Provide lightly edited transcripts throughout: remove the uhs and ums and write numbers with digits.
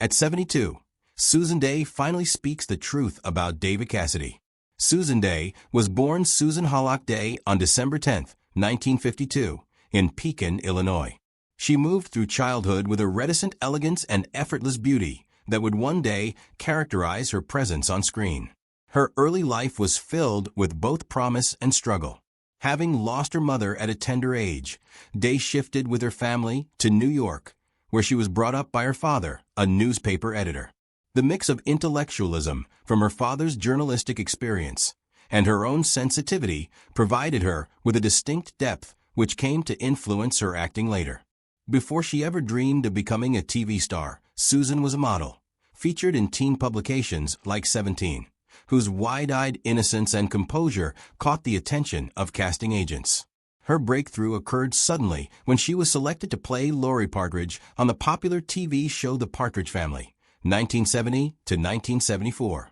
At 72, Susan Day finally speaks the truth about David Cassidy. Susan Day was born Susan Heartache Day on December 10, 1952, in Pekin, Illinois. She moved through childhood with a reticent elegance and effortless beauty that would one day characterize her presence on screen. Her early life was filled with both promise and struggle. Having lost her mother at a tender age, Day shifted with her family to New York, where she was brought up by her father, a newspaper editor. The mix of intellectualism from her father's journalistic experience and her own sensitivity provided her with a distinct depth which came to influence her acting later. Before she ever dreamed of becoming a TV star, Susan was a model, featured in teen publications like 17, whose wide-eyed innocence and composure caught the attention of casting agents. Her breakthrough occurred suddenly when she was selected to play Laurie Partridge on the popular TV show The Partridge Family, 1970 to 1974.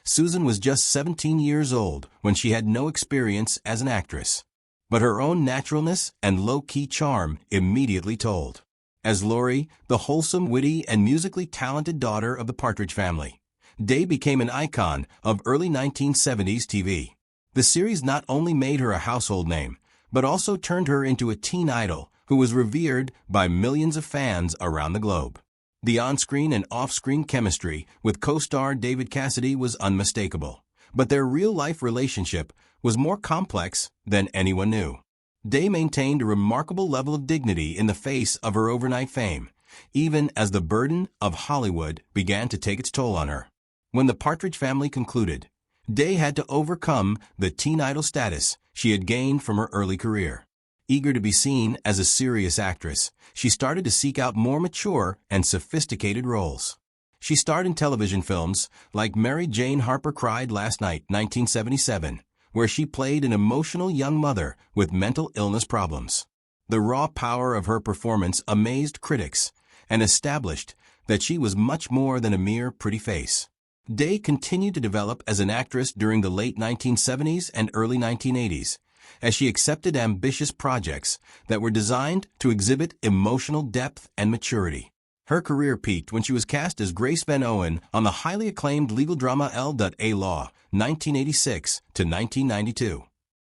Susan was just 17 years old when she had no experience as an actress. But her own naturalness and low-key charm immediately told. As Laurie, the wholesome, witty, and musically talented daughter of the Partridge Family, Day became an icon of early 1970s TV. The series not only made her a household name, but also turned her into a teen idol who was revered by millions of fans around the globe. The on-screen and off-screen chemistry with co-star David Cassidy was unmistakable, but their real-life relationship was more complex than anyone knew. Day maintained a remarkable level of dignity in the face of her overnight fame, even as the burden of Hollywood began to take its toll on her. When The Partridge Family concluded, Day had to overcome the teen idol status she had gained from her early career. Eager to be seen as a serious actress, she started to seek out more mature and sophisticated roles. She starred in television films like Mary Jane Harper Cried Last Night, 1977, where she played an emotional young mother with mental illness problems. The raw power of her performance amazed critics and established that she was much more than a mere pretty face. Day continued to develop as an actress during the late 1970s and early 1980s, as she accepted ambitious projects that were designed to exhibit emotional depth and maturity. Her career peaked when she was cast as Grace Van Owen on the highly acclaimed legal drama L.A. Law, 1986 to 1992.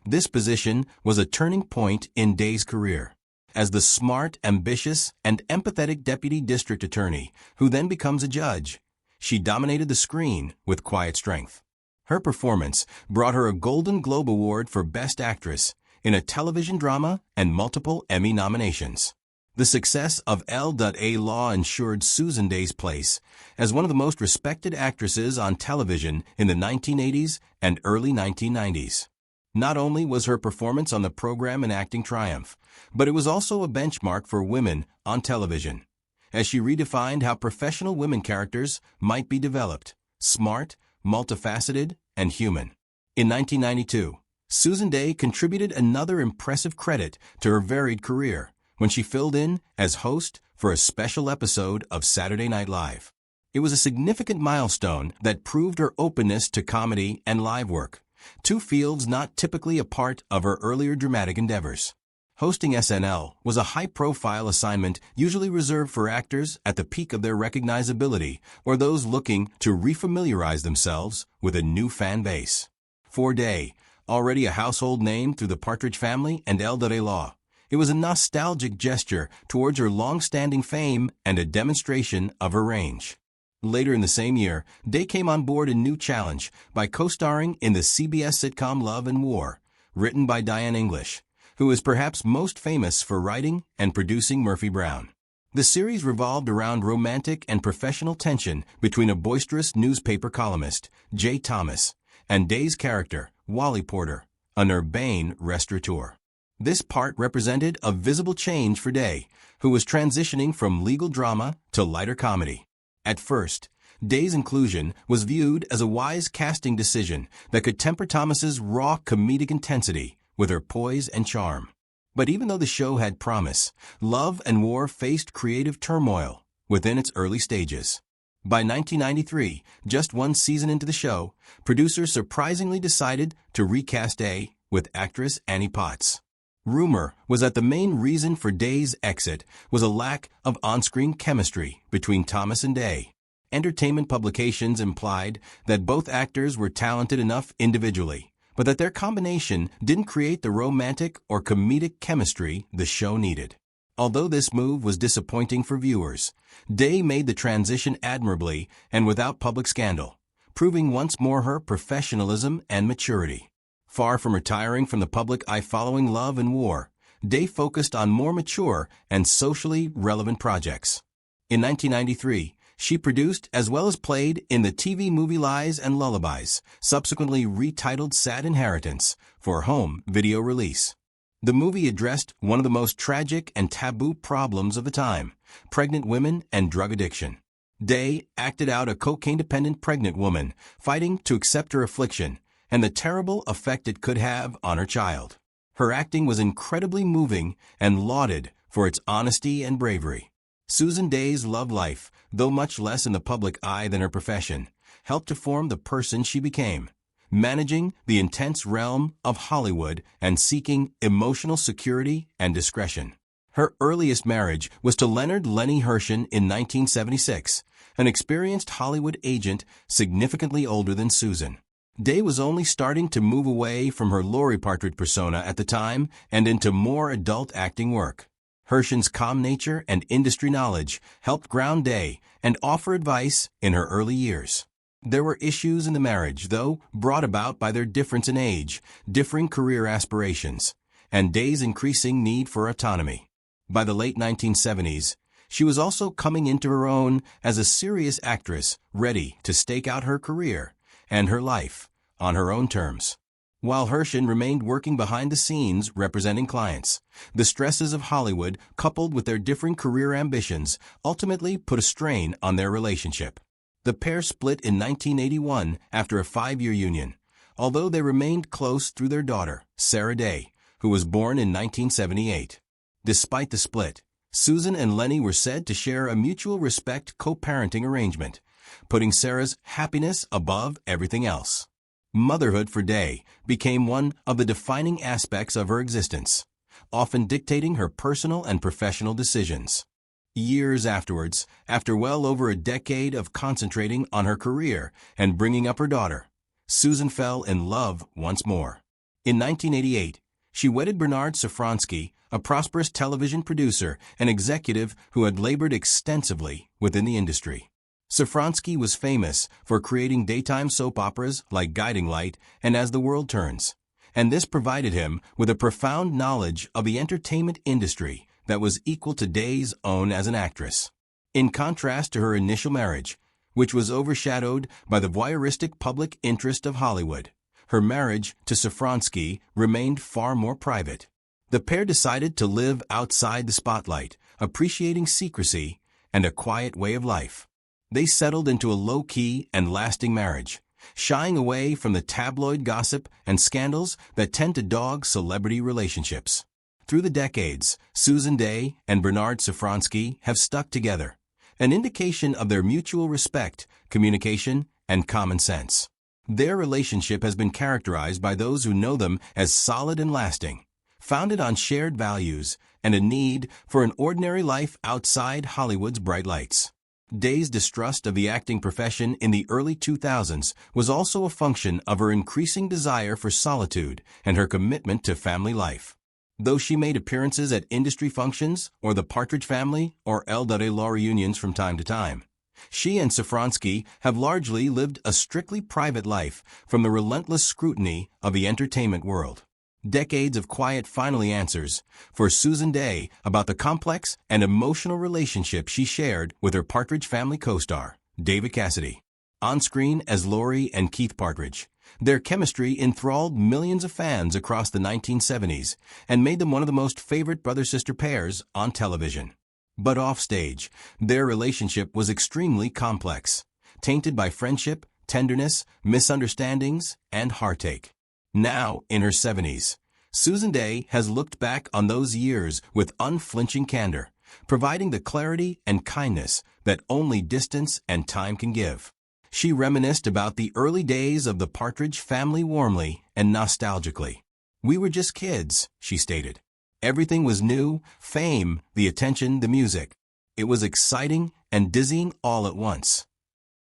This position was a turning point in Day's career. As the smart, ambitious, and empathetic deputy district attorney, who then becomes a judge, she dominated the screen with quiet strength. Her performance brought her a Golden Globe Award for Best Actress in a television drama and multiple Emmy nominations. The success of L.A. Law ensured Susan Day's place as one of the most respected actresses on television in the 1980s and early 1990s. Not only was her performance on the program an acting triumph, but it was also a benchmark for women on television, as she redefined how professional women characters might be developed: smart, multifaceted, and human. In 1992, Susan Day contributed another impressive credit to her varied career when she filled in as host for a special episode of Saturday Night Live. It was a significant milestone that proved her openness to comedy and live work, two fields not typically a part of her earlier dramatic endeavors. Hosting SNL was a high-profile assignment usually reserved for actors at the peak of their recognizability or those looking to refamiliarize themselves with a new fan base. For Day, already a household name through The Partridge Family and L.A. Law, it was a nostalgic gesture towards her long-standing fame and a demonstration of her range. Later in the same year, Day came on board a new challenge by co-starring in the CBS sitcom Love and War, written by Diane English, who is perhaps most famous for writing and producing Murphy Brown. The series revolved around romantic and professional tension between a boisterous newspaper columnist, Jay Thomas, and Day's character, Wally Porter, an urbane restaurateur. This part represented a visible change for Day, who was transitioning from legal drama to lighter comedy. At first, Day's inclusion was viewed as a wise casting decision that could temper Thomas's raw comedic intensity with her poise and charm. But even though the show had promise, Love and War faced creative turmoil within its early stages. By 1993, just one season into the show, producers surprisingly decided to recast Day with actress Annie Potts. Rumor was that the main reason for Day's exit was a lack of on-screen chemistry between Thomas and Day. Entertainment publications implied that both actors were talented enough individually, but that their combination didn't create the romantic or comedic chemistry the show needed. Although this move was disappointing for viewers, Day made the transition admirably and without public scandal, proving once more her professionalism and maturity. Far from retiring from the public eye following Love and War, Day focused on more mature and socially relevant projects. In 1993, she produced as well as played in the TV movie Lies and Lullabies, subsequently retitled Sad Inheritance, for home video release. The movie addressed one of the most tragic and taboo problems of the time, pregnant women and drug addiction. Day acted out a cocaine-dependent pregnant woman fighting to accept her affliction and the terrible effect it could have on her child. Her acting was incredibly moving and lauded for its honesty and bravery. Susan Day's love life, though much less in the public eye than her profession, helped to form the person she became, managing the intense realm of Hollywood and seeking emotional security and discretion. Her earliest marriage was to Leonard "Lenny" Hershen in 1976, an experienced Hollywood agent significantly older than Susan. Day was only starting to move away from her Laurie Partridge persona at the time and into more adult acting work. Hershen's calm nature and industry knowledge helped ground Day and offer advice in her early years. There were issues in the marriage, though, brought about by their difference in age, differing career aspirations, and Day's increasing need for autonomy. By the late 1970s, she was also coming into her own as a serious actress ready to stake out her career and her life on her own terms. While Hershen remained working behind the scenes representing clients, the stresses of Hollywood, coupled with their differing career ambitions, ultimately put a strain on their relationship. The pair split in 1981 after a 5-year union, although they remained close through their daughter, Sarah Day, who was born in 1978. Despite the split, Susan and Lenny were said to share a mutual respect co-parenting arrangement, putting Sarah's happiness above everything else. Motherhood for Day became one of the defining aspects of her existence, often dictating her personal and professional decisions. Years afterwards, after well over a decade of concentrating on her career and bringing up her daughter, Susan fell in love once more. In 1988, she wedded Bernard Safransky, a prosperous television producer and executive who had labored extensively within the industry. Safransky was famous for creating daytime soap operas like Guiding Light and As the World Turns, and this provided him with a profound knowledge of the entertainment industry that was equal to Day's own as an actress. In contrast to her initial marriage, which was overshadowed by the voyeuristic public interest of Hollywood, her marriage to Safransky remained far more private. The pair decided to live outside the spotlight, appreciating secrecy and a quiet way of life. They settled into a low-key and lasting marriage, shying away from the tabloid gossip and scandals that tend to dog celebrity relationships. Through the decades, Susan Day and Bernard Safransky have stuck together, an indication of their mutual respect, communication, and common sense. Their relationship has been characterized by those who know them as solid and lasting, founded on shared values and a need for an ordinary life outside Hollywood's bright lights. Day's distrust of the acting profession in the early 2000s was also a function of her increasing desire for solitude and her commitment to family life. Though she made appearances at industry functions or the Partridge Family or El-Law reunions from time to time, she and Safransky have largely lived a strictly private life from the relentless scrutiny of the entertainment world. Decades of quiet finally answers for Susan Day about the complex and emotional relationship she shared with her Partridge Family co-star, David Cassidy. On screen as Laurie and Keith Partridge, their chemistry enthralled millions of fans across the 1970s and made them one of the most favorite brother-sister pairs on television. But offstage, their relationship was extremely complex, tainted by friendship, tenderness, misunderstandings, and heartache. Now, in her 70s, Susan Day has looked back on those years with unflinching candor, providing the clarity and kindness that only distance and time can give. She reminisced about the early days of the Partridge Family warmly and nostalgically. "We were just kids," she stated, Everything was new: fame, the attention, the music. It was exciting and dizzying all at once.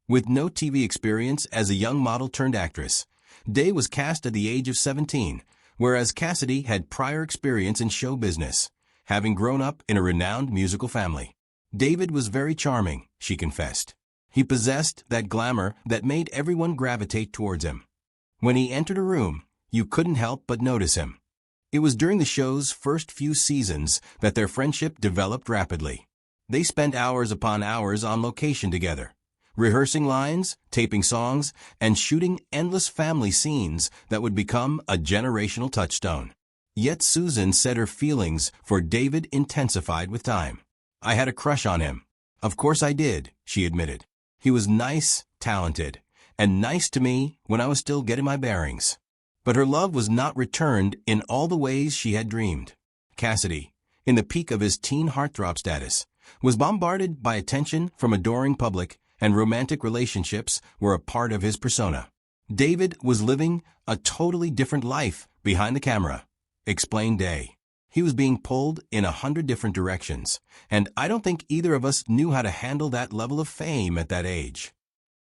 With no TV experience as a young model turned actress, Day was cast at the age of 17, whereas Cassidy had prior experience in show business, having grown up in a renowned musical family. David was very charming, she confessed. He possessed that glamour that made everyone gravitate towards him. When he entered a room, you couldn't help but notice him. It was during the show's first few seasons that their friendship developed rapidly. They spent hours upon hours on location together, rehearsing lines, taping songs, and shooting endless family scenes that would become a generational touchstone. Yet Susan said her feelings for David intensified with time. "I had a crush on him. Of course I did," she admitted. "He was nice, talented, and nice to me when I was still getting my bearings." But her love was not returned in all the ways she had dreamed. Cassidy, in the peak of his teen heartthrob status, was bombarded by attention from adoring public, and romantic relationships were a part of his persona. David was living a totally different life behind the camera, explained Day. He was being pulled in 100 different directions, and I don't think either of us knew how to handle that level of fame at that age.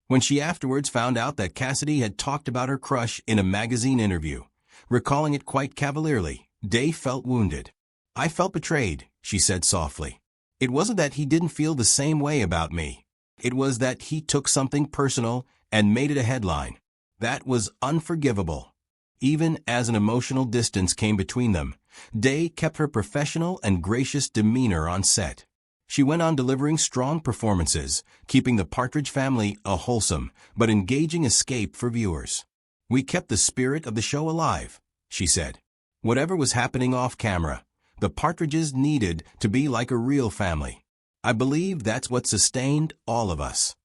When she afterwards found out that Cassidy had talked about her crush in a magazine interview, recalling it quite cavalierly, Day felt wounded. "I felt betrayed," she said softly. "It wasn't that he didn't feel the same way about me. It was that he took something personal and made it a headline. That was unforgivable." Even as an emotional distance came between them, Day kept her professional and gracious demeanor on set. She went on delivering strong performances, keeping the Partridge Family a wholesome but engaging escape for viewers. "We kept the spirit of the show alive," she said. "Whatever was happening off camera, the Partridges needed to be like a real family. I believe that's what sustained all of us."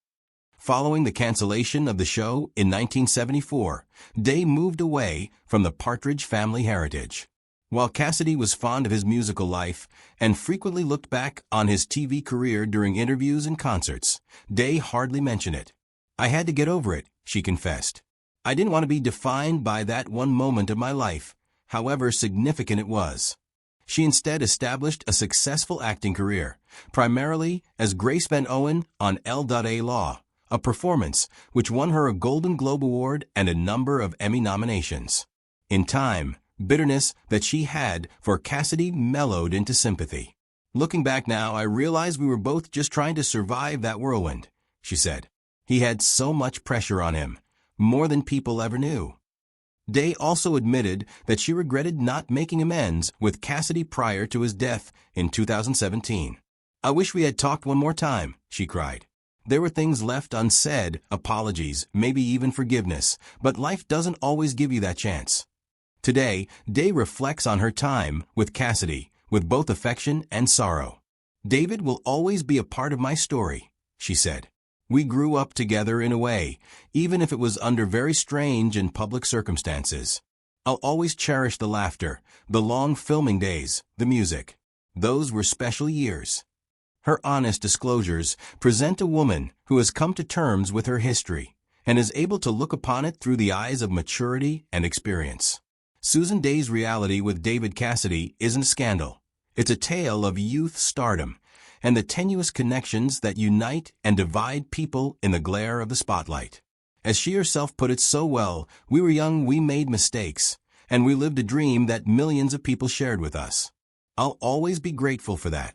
Following the cancellation of the show in 1974, Day moved away from the Partridge Family heritage. While Cassidy was fond of his musical life and frequently looked back on his TV career during interviews and concerts, Day hardly mentioned it. "I had to get over it," she confessed. "I didn't want to be defined by that one moment of my life, however significant it was." She instead established a successful acting career, primarily as Grace Van Owen on L.A. Law, a performance which won her a Golden Globe Award and a number of Emmy nominations. In time, bitterness that she had for Cassidy mellowed into sympathy. "Looking back now, I realize we were both just trying to survive that whirlwind," she said. "He had so much pressure on him, more than people ever knew." Day also admitted that she regretted not making amends with Cassidy prior to his death in 2017. "I wish we had talked one more time," she cried. "There were things left unsaid, apologies, maybe even forgiveness, but life doesn't always give you that chance." Today, Day reflects on her time with Cassidy with both affection and sorrow. "David will always be a part of my story," she said. "We grew up together in a way, even if it was under very strange and public circumstances. I'll always cherish the laughter, the long filming days, the music. Those were special years." Her honest disclosures present a woman who has come to terms with her history and is able to look upon it through the eyes of maturity and experience. Susan Day's reality with David Cassidy isn't a scandal. It's a tale of youth stardom and the tenuous connections that unite and divide people in the glare of the spotlight. As she herself put it so well, "We were young, we made mistakes, and we lived a dream that millions of people shared with us. I'll always be grateful for that."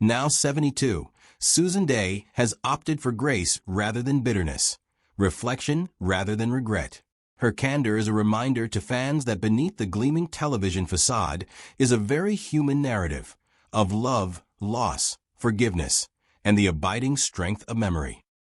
Now 72, Susan Day has opted for grace rather than bitterness, reflection rather than regret. Her candor is a reminder to fans that beneath the gleaming television facade is a very human narrative of love, loss, forgiveness, and the abiding strength of memory.